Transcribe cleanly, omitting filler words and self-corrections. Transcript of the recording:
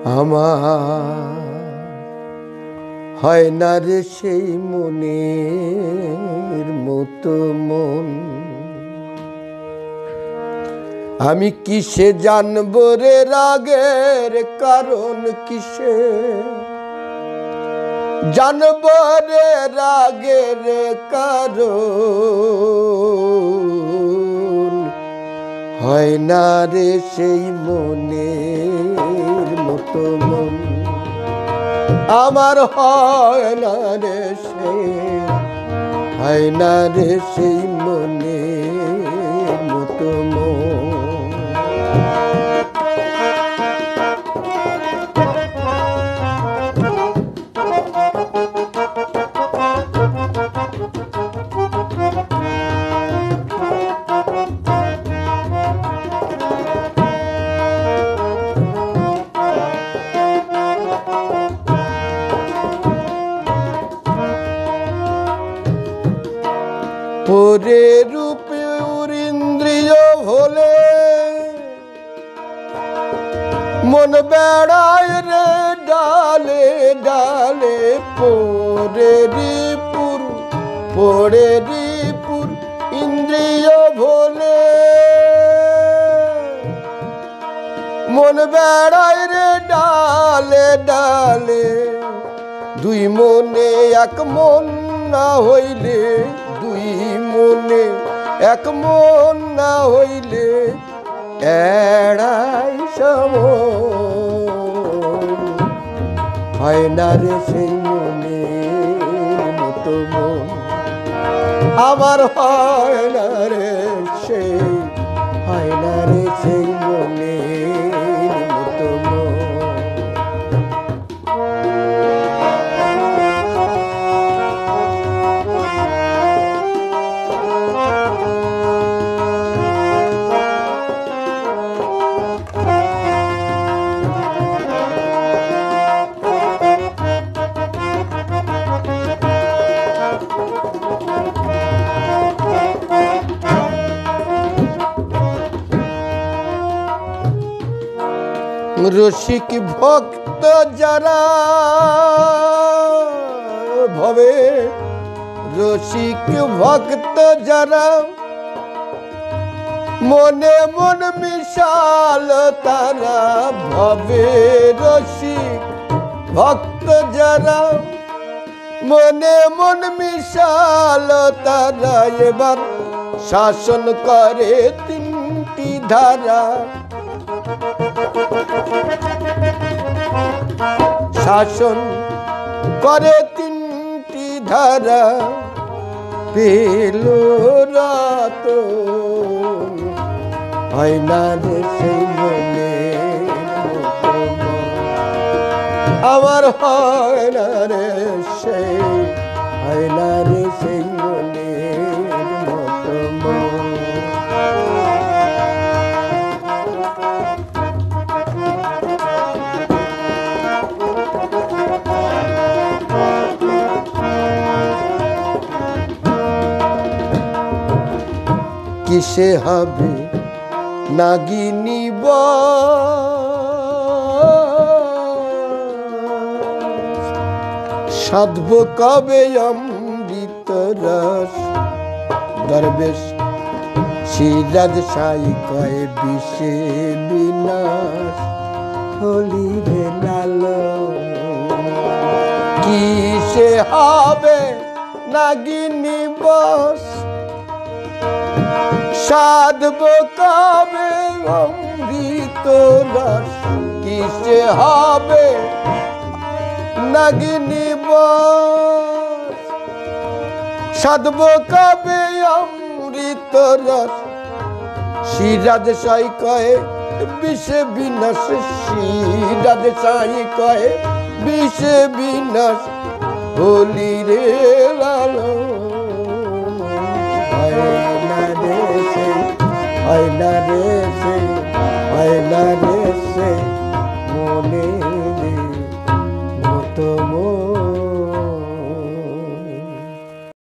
আমার হয় না রে সেই মনের মতো মন। আমি কিসে জানবো রে রাগের কারণ কিসে জানবো রে রাগের কারণ। হয় না রে সেই মনের মতো মন। আমার হয় না রে সেই মনের মতো মন। ওরে রূপে ইন্দ্রিয় ভোলে মন বেড়ায় রে ডালে ডালে পড়ে রিপুর ইন্দ্রিয় ভোলে মন বেড়ায় রে ডালে ডালে। দুই মনে এক মন না হইলে দুই মনে এক মন না হইলে এড়াই সম হয় না রে সেই মনের মতো মন। আমার হয় না রে সেই মনের মতো মন। রসিক ভক্ত যারা ভবে রসিক ভক্ত যারা মনে মন মিশাল তারা ভবে রসিক ভক্ত যারা মনে মন মিশাল তারা এবার শাসন করে তিনটি ধারা। শাসন করে তিনটি ধারা পেল রাত হয় না রে সেই মনের মতো মন। আমার হয় না রে সেই মনের মতো মন। কিসে হবে নাগিনী সাধব কবে অমৃত রস। দরবেশ সিরাজ সাই কয় বিষে বিনাশ হলি রে লাল। কিসে হবে নাগিনী বস সাধব কবে অমৃত রস। কিসে হবে নাগিনী বস সাধব কবে অমৃত রস। সিরাজ সাই কয়ে বিষে বিনাশ সিরাজ সাই কয়ে বিষে বিনাশ হলি রে লাল। হয় না রে